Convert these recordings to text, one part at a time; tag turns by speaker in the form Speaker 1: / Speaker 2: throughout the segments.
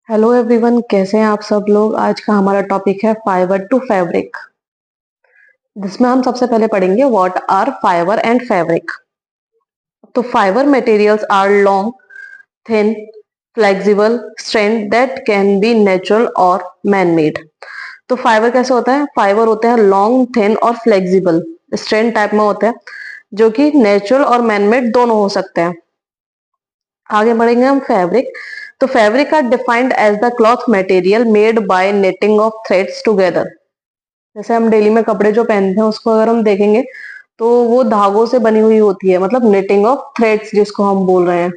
Speaker 1: Hello everyone, कैसे हैं आप सब लोग। आज का हमारा टॉपिक है फाइबर टू फैब्रिक, जिसमें हम सबसे पहले पढ़ेंगे what are fibre and fabric. तो fibre materials are long, thin, flexible strand that can be natural और मैन मेड। तो फाइबर कैसे होता है? फाइबर होते हैं लॉन्ग, थिन और फ्लेक्सिबल स्ट्रैंड टाइप में होते हैं, जो कि नेचुरल और मैन मेड दोनों हो सकते हैं। आगे बढ़ेंगे हम फैब्रिक। तो fabric are defined as the cloth material made by knitting of threads together. जैसे हम डेली में कपड़े जो पहनते हैं उसको अगर हम देखेंगे तो वो धागों से बनी हुई होती है, मतलब नेटिंग ऑफ थ्रेड्स जिसको हम बोल रहे हैं,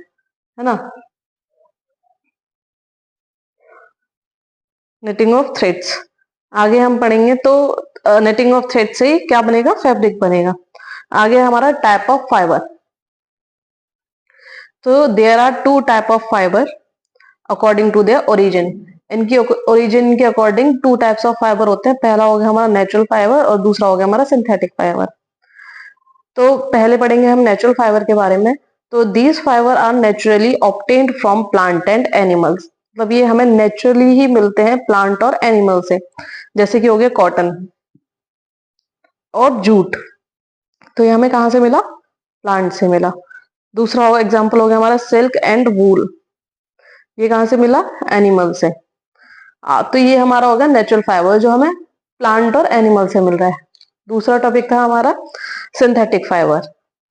Speaker 1: है ना। नेटिंग ऑफ थ्रेड्स आगे हम पढ़ेंगे। तो नेटिंग ऑफ थ्रेड से ही क्या बनेगा? फैब्रिक बनेगा। आगे हमारा टाइप ऑफ फाइबर। तो there are two type of fibre according to their origin. इनकी ओरिजिन के according to types of fibre होते हैं। पहला हो गया हमारा नेचुरल फाइबर और दूसरा हो गया हमारा सिंथेटिक फाइबर। तो पहले पढ़ेंगे हम नेचुरल फाइबर के बारे में। तो these fibre are naturally obtained from plant and animals. मतलब ये हमें नेचुरली ही मिलते हैं प्लांट और एनिमल से। जैसे कि हो गया कॉटन और जूट। तो ये हमें कहाँ से मिला? प्लांट से मिला। दूसरा एग्जाम्पल हो गया हमारा सिल्क एंड वूल। ये कहाँ से मिला? एनिमल से। तो ये हमारा होगा नेचुरल फाइबर जो हमें प्लांट और एनिमल से मिल रहा है। दूसरा टॉपिक था हमारा सिंथेटिक फाइबर।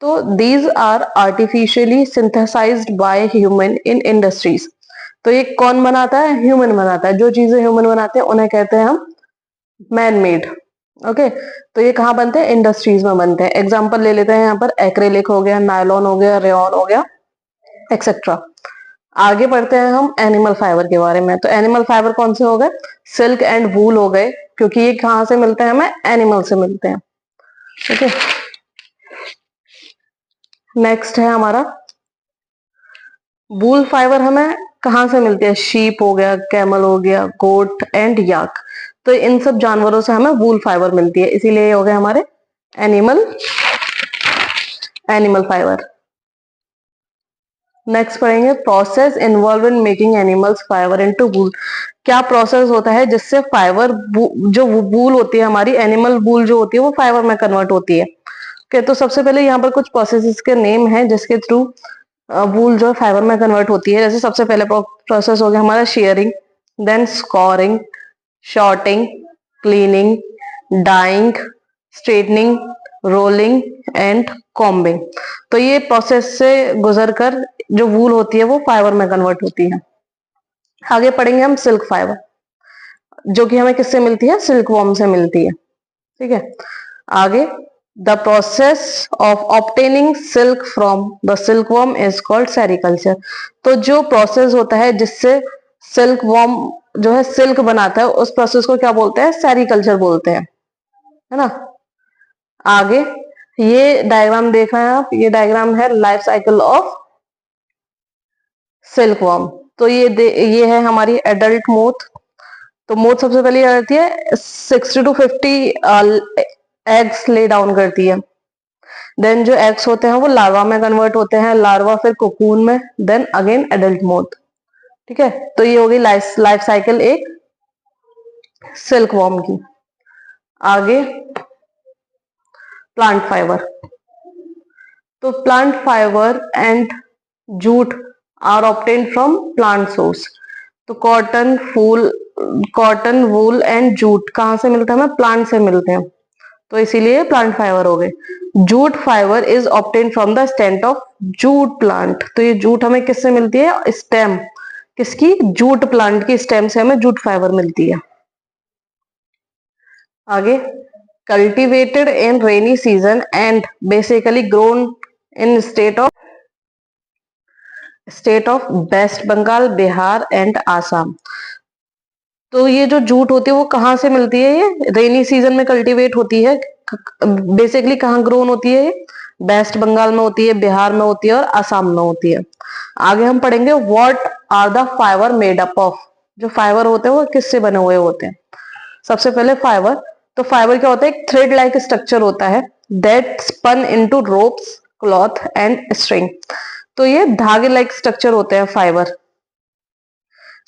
Speaker 1: तो these are artificially synthesised by human in industries. तो ये कौन बनाता है? ह्यूमन बनाता है। जो चीजें ह्यूमन बनाते हैं उन्हें कहते हैं हम मैन मेड। ओके, तो ये कहाँ बनते हैं? इंडस्ट्रीज में बनते हैं। एग्जाम्पल ले लेते हैं यहाँ पर एक्रेलिक हो गया, नायलॉन हो गया, रेयॉन हो गया, एक्सेट्रा। आगे बढ़ते हैं हम एनिमल फाइबर के बारे में। तो एनिमल फाइबर कौन से हो गए? सिल्क एंड वूल हो गए, क्योंकि ये कहाँ से मिलते हैं? हमें एनिमल से मिलते हैं। ठीक है, नेक्स्ट है हमारा वूल फाइबर। हमें कहाँ से मिलती है? शीप हो गया, कैमल हो गया, गोट एंड याक। तो इन सब जानवरों से हमें वूल फाइबर मिलती है, इसीलिए ये हो गए हमारे एनिमल एनिमल फाइबर। नेक्स्ट पढ़ेंगे process involve in making animals fibre into wool. क्या प्रोसेस होता है जिससे फाइबर जो वूल होती है हमारी, एनिमल वूल जो होती है वो फाइबर में कन्वर्ट होती है। ओके, तो सबसे पहले यहाँ पर कुछ प्रोसेसेस के नेम हैं जिसके थ्रू वूल जो फाइबर में कन्वर्ट होती है। जैसे सबसे पहले प्रोसेस हो गया हमारा shearing, then scouring, sorting, cleaning, dyeing, straightening, rolling and combing. तो ये प्रोसेस से गुजर कर जो वूल होती है वो फाइबर में कन्वर्ट होती है। आगे पढ़ेंगे हम सिल्क फाइबर, जो कि हमें किससे मिलती है? सिल्क वॉर्म से मिलती है। ठीक है, आगे the process of obtaining silk from the silk worm is called sericulture. तो जो प्रोसेस होता है जिससे सिल्क वॉर्म जो है सिल्क बनाता है, उस प्रोसेस को क्या बोलते हैं? सेरिकल्चर बोलते हैं, है ना। आगे ये डायग्राम देख रहे हैं आप, ये डायग्राम है life cycle of silk worm. तो ये है हमारी एडल्ट मोथ। तो मोथ सबसे पहले क्या करती है? 60 to 50 एग्स ले डाउन करती है। देन जो एग्स होते हैं वो लार्वा में कन्वर्ट होते हैं, लार्वा फिर कोकून में, देन अगेन एडल्ट मोथ। ठीक है, तो ये हो गई लाइफ साइकिल एक सिल्क वॉर्म की। आगे प्लांट फाइबर। तो plant fibre and jute are obtained from plant source. तो कॉटन वूल एंड जूट कहाँ से मिलता है? हमें प्लांट से मिलते हैं, तो इसीलिए प्लांट फाइबर हो गए। Jute fibre is obtain from the stem of jute plant. तो ये जूट हमें किससे मिलती है? स्टेम किसकी? जूट प्लांट की स्टेम से हमें जूट फाइबर मिलती है। आगे cultivated in rainy season and basically grown in state of West Bengal, Bihar and Assam. तो ये जो जूट होती है वो कहाँ से मिलती है? ये रेनी सीजन में कल्टीवेट होती है। बेसिकली कहाँ ग्रोन होती है? वेस्ट बंगाल में होती है, बिहार में होती है और असम में होती है। आगे हम पढ़ेंगे what are the fibre made up of. जो फाइबर होते हैं वो किससे बने हुए होते हैं? सबसे पहले फाइबर। तो फाइबर क्या होता है? एक थ्रेड लाइक स्ट्रक्चर होता है that spun into ropes, cloth and string. तो ये धागे लाइक स्ट्रक्चर होते हैं fibre.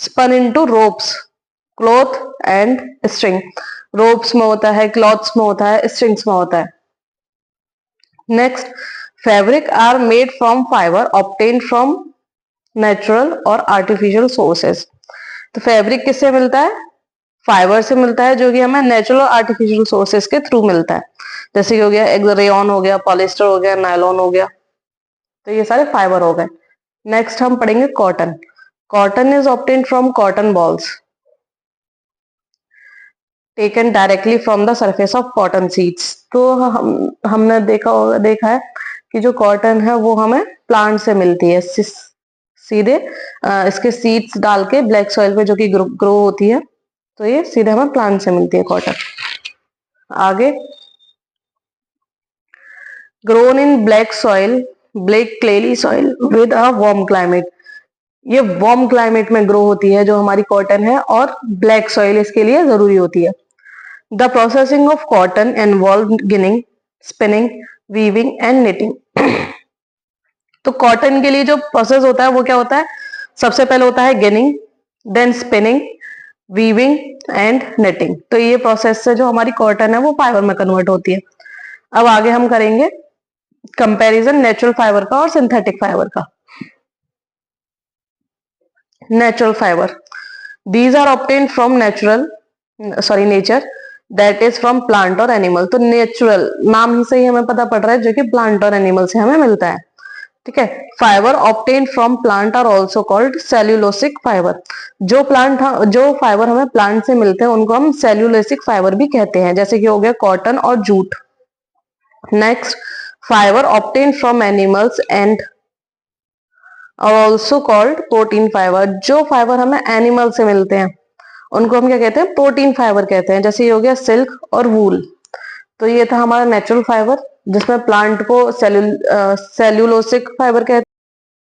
Speaker 1: Spun into ropes, cloth and string. Ropes में होता है, क्लॉथ्स में होता है, स्ट्रिंग्स में होता है। Next, fabric are made from fibre obtained from natural और आर्टिफिशियल सोर्सेस। तो फैब्रिक किससे मिलता है? फाइबर से मिलता है, जो कि हमें नेचुरल और आर्टिफिशियल सोर्सेस के थ्रू मिलता है। जैसे कि हो गया एक रेयॉन हो गया, पॉलिस्टर हो गया, नायलॉन हो गया, तो ये सारे फाइबर हो गए। नेक्स्ट हम पढ़ेंगे cotton. Cotton is obtained from cotton balls taken directly from the surface of cotton seeds. तो हमने देखा है कि जो कॉटन है वो हमें प्लांट से मिलती है सीधे, इसके सीड्स डाल के ब्लैक सॉइल पे जो कि ग्रो होती है, तो ये सीधे हमें प्लांट से मिलती है कॉटन। आगे, grown in black soil, black clayey soil with a warm climate. ये वार्म क्लाइमेट में ग्रो होती है जो हमारी कॉटन है, और ब्लैक सॉइल इसके लिए जरूरी होती है। The processing of cotton involve ginning, spinning, weaving and knitting. तो कॉटन के लिए जो प्रोसेस होता है वो क्या होता है? सबसे पहले होता है ginning, then spinning, weaving and knitting. तो ये प्रोसेस से जो हमारी कॉटन है वो फाइबर में कन्वर्ट होती है। अब आगे हम करेंगे कंपैरिजन नेचुरल फाइबर का और सिंथेटिक फाइबर का। Natural fibre, these are obtained from nature, that is from plant और एनिमल। तो नेचुरल नाम ही से ही हमें पता पड़ रहा है, जो कि प्लांट और एनिमल से हमें मिलता है। ठीक है। Fibre obtained from plant are also called cellulosic fibre. जो फाइबर हमें प्लांट से मिलते हैं उनको हम सेल्यूलोसिक फाइबर भी कहते हैं, जैसे कि हो गया कॉटन और jute. Next, fibre obtained from animals and are also called protein fibre. जो फाइबर हमें एनिमल से मिलते हैं उनको हम क्या कहते हैं? प्रोटीन फाइबर कहते हैं। जैसे ये हो गया सिल्क और वूल। तो ये था हमारा नेचुरल फाइबर, जिसमें प्लांट को सेल्यूलोसिक फाइबर कहते हैं।